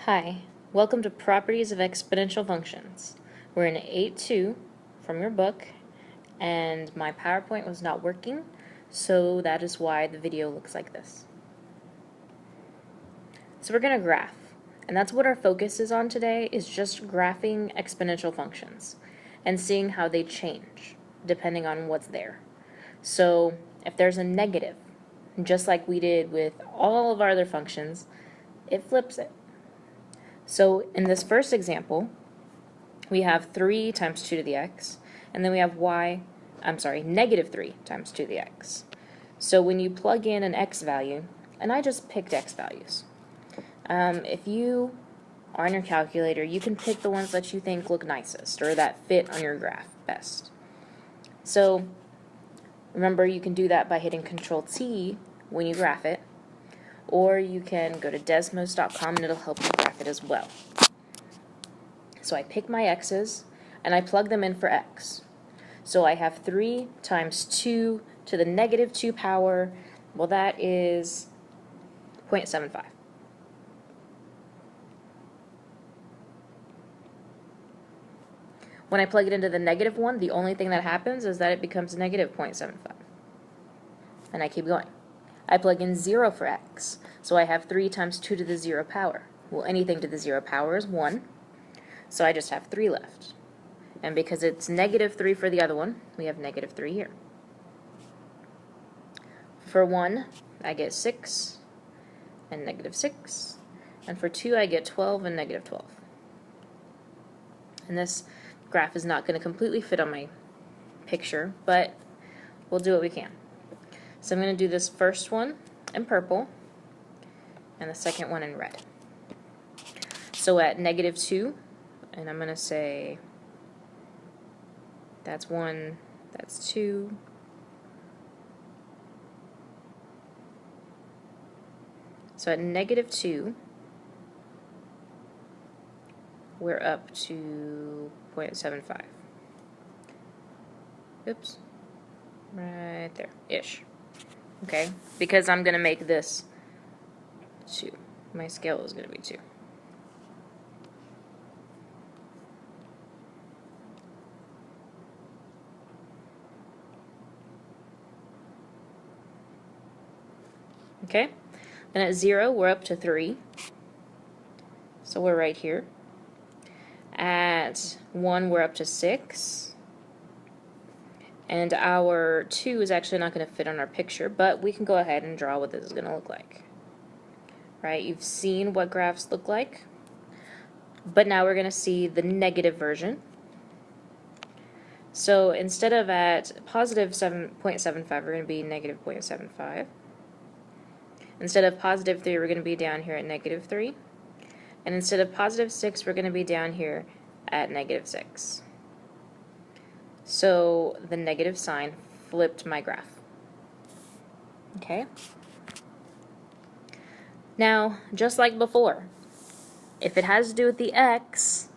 Hi, welcome to Properties of Exponential Functions. We're in 8.2 from your book, and my PowerPoint was not working, so that is why the video looks like this. So we're going to graph, and that's what our focus is on today, is just graphing exponential functions and seeing how they change depending on what's there. So if there's a negative, just like we did with all of our other functions, it flips it. So in this first example, we have 3 times 2 to the x, and then we have negative 3 times 2 to the x. So when you plug in an x value, and I just picked x values. If you are on your calculator, you can pick the ones that you think look nicest or that fit on your graph best. So remember, you can do that by hitting Control-T when you graph it, or you can go to Desmos.com and it'll help you graph it as well. So I pick my x's and I plug them in for x. So I have 3 times 2 to the negative 2 power, well, that is 0.75. When I plug it into the negative 1, the only thing that happens is that it becomes negative 0.75. And I keep going. I plug in 0 for x, so I have 3 times 2 to the 0 power. Well, anything to the 0 power is 1, so I just have 3 left. And because it's negative 3 for the other one, we have negative 3 here. For 1, I get 6 and negative 6. And for 2, I get 12 and negative 12. And this graph is not going to completely fit on my picture, but we'll do what we can. So I'm going to do this first one in purple and the second one in red. So at negative 2, and I'm going to say that's 1, that's 2. So at negative 2, we're up to 0.75. Oops. Right there, ish. Okay, because I'm going to make this 2. My scale is going to be 2. Okay, then at 0, we're up to 3. So we're right here. At 1, we're up to 6. And our 2 is actually not going to fit on our picture, but we can go ahead and draw what this is going to look like. Right, you've seen what graphs look like, but now we're going to see the negative version. So instead of at positive 7.75, we're going to be negative 0.75. Instead of positive 3, we're going to be down here at negative 3. And instead of positive 6, we're going to be down here at negative 6. So the negative sign flipped my graph. Okay? Now, just like before, if it has to do with the x,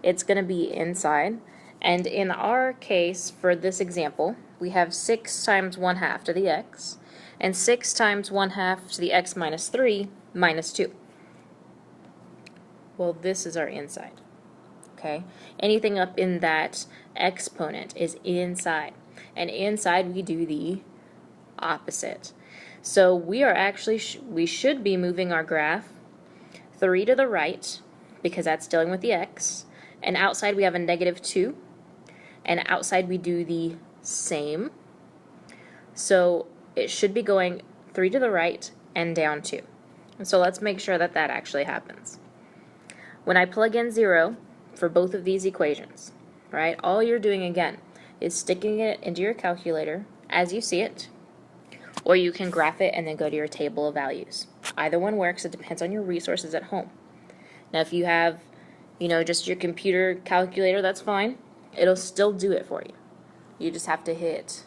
it's going to be inside. And in our case, for this example, we have 6 times 1/2 to the x, and 6 times 1/2 to the x minus 3 minus 2. Well, this is our inside. Okay? Anything up in that exponent is inside. And inside we do the opposite. So we are actually, we should be moving our graph 3 to the right, because that's dealing with the x. And outside we have a negative 2. And outside we do the same. So it should be going 3 to the right and down 2. And so let's make sure that that actually happens. When I plug in 0 for both of these equations, right, all you're doing again is sticking it into your calculator as you see it, or you can graph it and then go to your table of values. Either one works. It depends on your resources at home. Now if you have, just your computer calculator, that's fine. It'll still do it for you. You just have to hit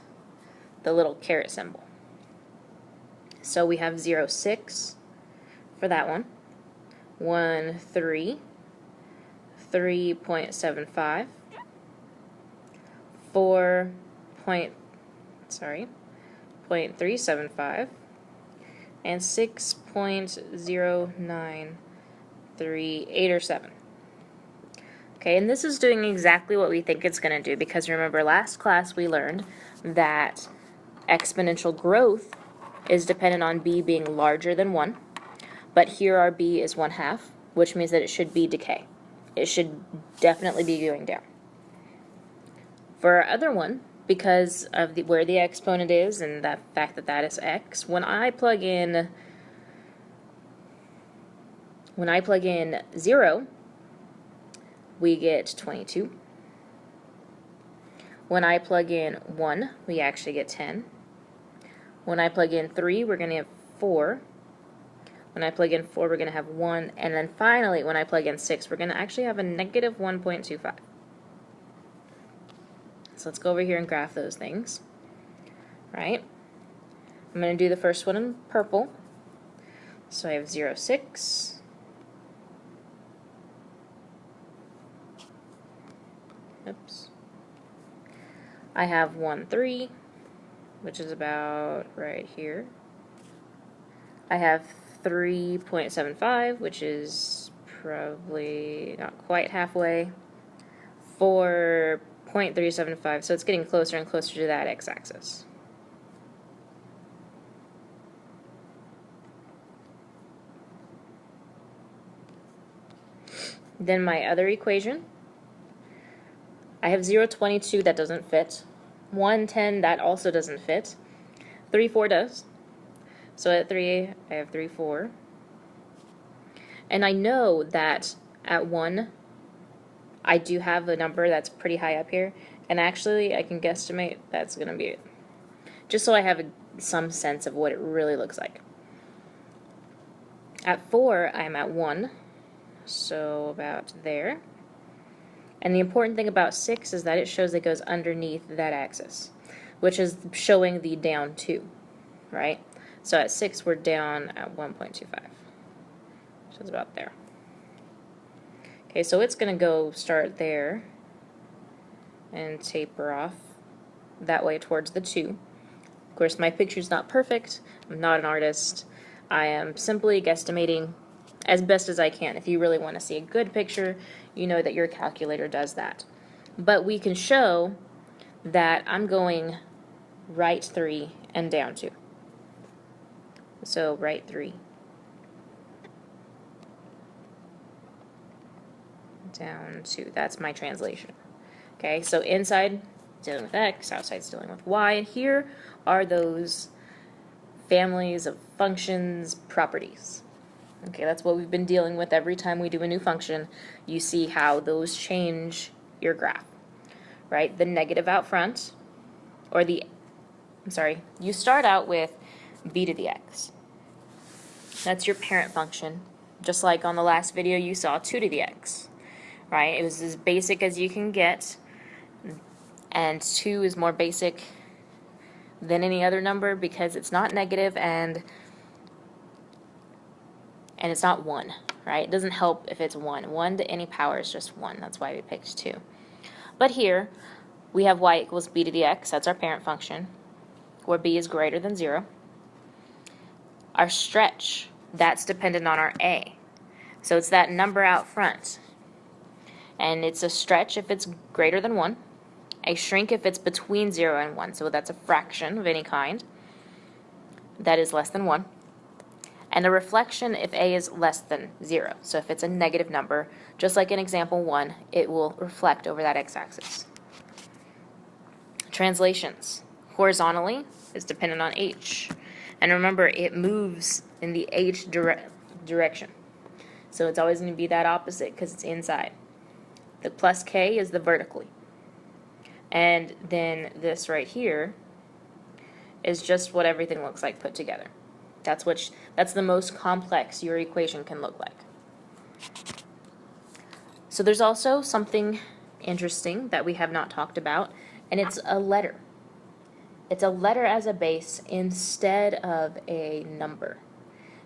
the little caret symbol. So we have 0, 6 for that one. 1, 3, 3.75, 0.375, and 6.093. 3, 8, or 7. Okay, and this is doing exactly what we think it's going to do, because remember last class we learned that exponential growth is dependent on b being larger than 1, but here our b is 1/2, which means that it should be decay. It should definitely be going down. For our other one, because of where the exponent is and the fact that that is x, when I plug in 0, we get 22. When I plug in 1, we actually get 10. When I plug in 3, we're going to have 4. When I plug in 4, we're going to have 1. And then finally, when I plug in 6, we're going to actually have a negative 1.25. So let's go over here and graph those things. Right? I'm going to do the first one in purple. So I have 0, 6. Oops. I have 1, 3, which is about right here. I have 3.75, which is probably not quite halfway. 4.375, so it's getting closer and closer to that x-axis. Then my other equation, I have 0.22, that doesn't fit. 1.10, that also doesn't fit. 3.4 does. So at 3, I have 3.4. And I know that at 1, I do have a number that's pretty high up here. And actually, I can guesstimate that's going to be it. Just so I have some sense of what it really looks like. At 4, I'm at 1. So about there. And the important thing about 6 is that it shows it goes underneath that axis, which is showing the down 2, right? So at 6, we're down at 1.25. So it's about there. Okay, so it's going to go start there and taper off that way towards the 2. Of course, my picture's not perfect. I'm not an artist. I am simply guesstimating as best as I can. If you really want to see a good picture, you know that your calculator does that. But we can show that I'm going right 3 and down 2. So right 3. Down 2. That's my translation. Okay, so inside dealing with x, outside's dealing with y, and here are those families of functions properties. Okay, that's what we've been dealing with every time we do a new function. You see how those change your graph, right? The negative out front, or you start out with b to the x. That's your parent function. Just like on the last video you saw 2 to the x, right? It was as basic as you can get, and 2 is more basic than any other number because it's not negative and it's not 1, right? It doesn't help if it's 1. 1 to any power is just 1. That's why we picked 2. But here, we have y equals b to the x. That's our parent function, where b is greater than 0. Our stretch, that's dependent on our a. So it's that number out front. And it's a stretch if it's greater than 1. A shrink if it's between 0 and 1. So that's a fraction of any kind that is less than 1. And a reflection if a is less than 0. So if it's a negative number, just like in example 1, it will reflect over that x-axis. Translations. Horizontally is dependent on h. And remember, it moves in the h direction. So it's always going to be that opposite because it's inside. The plus k is the vertically. And then this right here is just what everything looks like put together. That's the most complex your equation can look like. So there's also something interesting that we have not talked about, and it's a letter. It's a letter as a base instead of a number.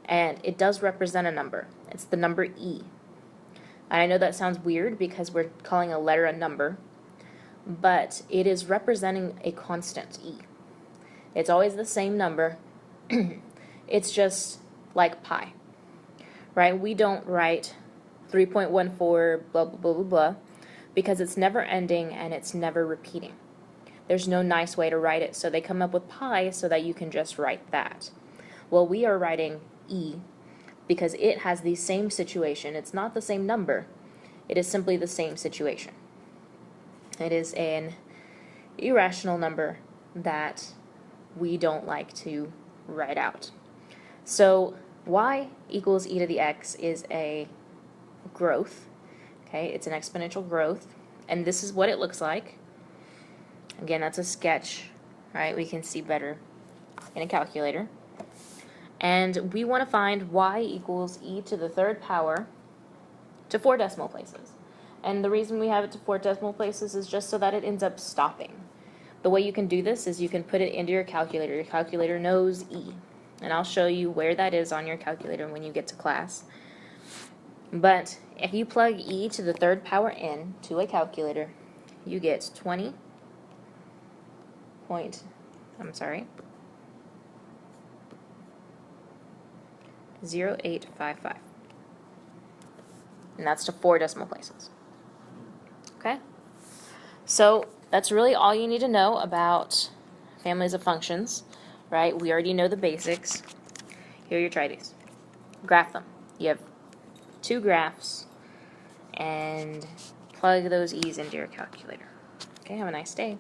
And it does represent a number. It's the number e. And I know that sounds weird because we're calling a letter a number, but it is representing a constant e. It's always the same number. It's just like pi, right? We don't write 3.14, blah, blah, blah, blah, blah, because it's never ending and it's never repeating. There's no nice way to write it, so they come up with pi so that you can just write that. Well, we are writing e because it has the same situation. It's not the same number. It is simply the same situation. It is an irrational number that we don't like to write out. So y equals e to the x is a growth. Okay, it's an exponential growth, and this is what it looks like. Again, that's a sketch, right? We can see better in a calculator. And we want to find y equals e to the third power to 4 decimal places. And the reason we have it to 4 decimal places is just so that it ends up stopping. The way you can do this is you can put it into your calculator. Your calculator knows e. And I'll show you where that is on your calculator when you get to class. But if you plug e to the third power in to a calculator, you get 0.0855. And that's to 4 decimal places. Okay? So that's really all you need to know about families of functions, right? We already know the basics. Here you try these. Graph them. You have 2 graphs, and plug those e's into your calculator. Okay, have a nice day.